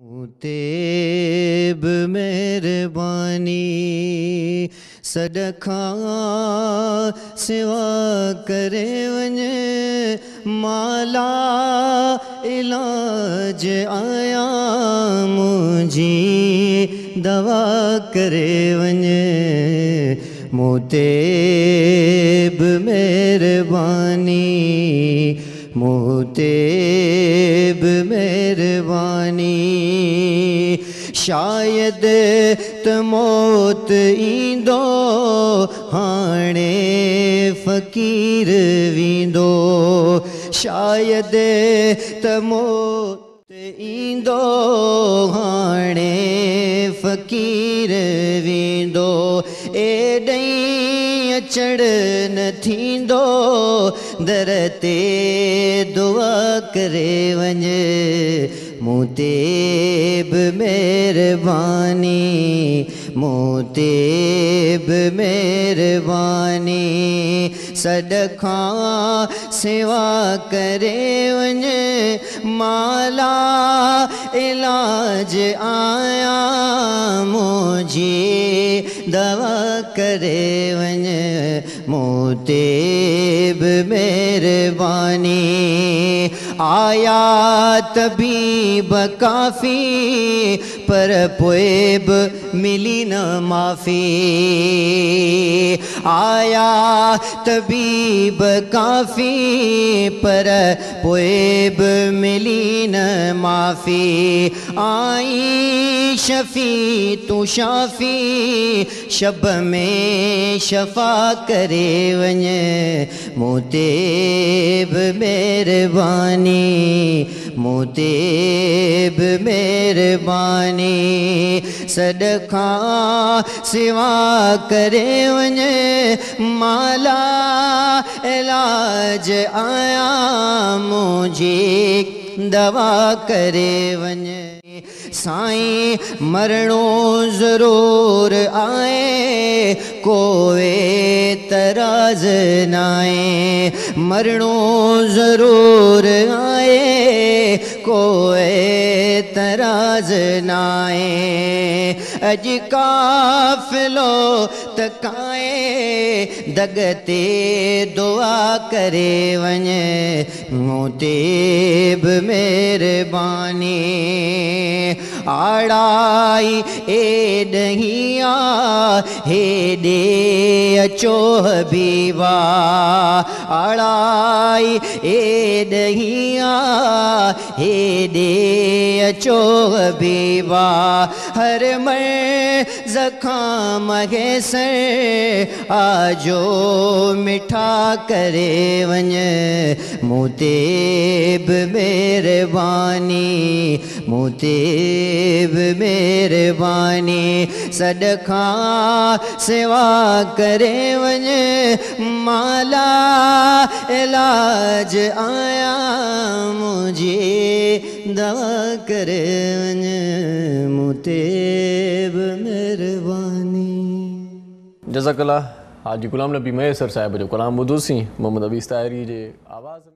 तेब मेहरबानी सदखा सिवा करे वञे माला इलाज आया मुझी दवा करे वञे मुतेब मेहरबानी मुतेब मेहरबानी शायद त मौत ईंदो हाणे फ़कीर वींदो शायद त मौत ईंदो हाणे फ़कीर वींदो एॾई अचड़ न थींदो दर ते दुआ करे वञे मुतेब मेहरबानी मुतेब मेहरबानी सदखा सेवा करे वञे माला इलाज आया मुझी दवा करे वञे मुतेब मेहरबानी आया तबीब काफ़ी पर पोइ बि मिली न माफ़ी आया तबीब काफ़ी पर पोइ बि मिली न माफ़ी आई शफ़ी तू शाफ़ी शब में शफ़ा करे वञे मुतेब मेहरबानी मुतेब मेहरबानी सदखा सिवा करे वञे माला इलाज आया मुझी दवा करे वञे साईं मरणो ज़रूर आए कोई तराज नाए मरणो ज़रूर आए कोई तराज नाए अज काफ़िलो तकाए दगते दुआ करे वञे मुतेब मेहरबानी आड़ाई एॾहिया हेॾे अचो हबीबा आड़ाई एॾहिया हेॾे अचो हबीबा हर मर्ज़ खां मगेसर आजो मिठा करे वञे मुतेब मेहरबानी मुतेब मेहरबानी सदखा सेवा करे वञे माला इलाज आया मुझे दवा करे वञे मुतेब मेहरबानी। जज़ाकल्लाह। हाजी गुलाम नबी मैसर साहिब जो कलाम ॿुधोसीं मोहम्मद अबीस ताहिरी जे आवाज़ में।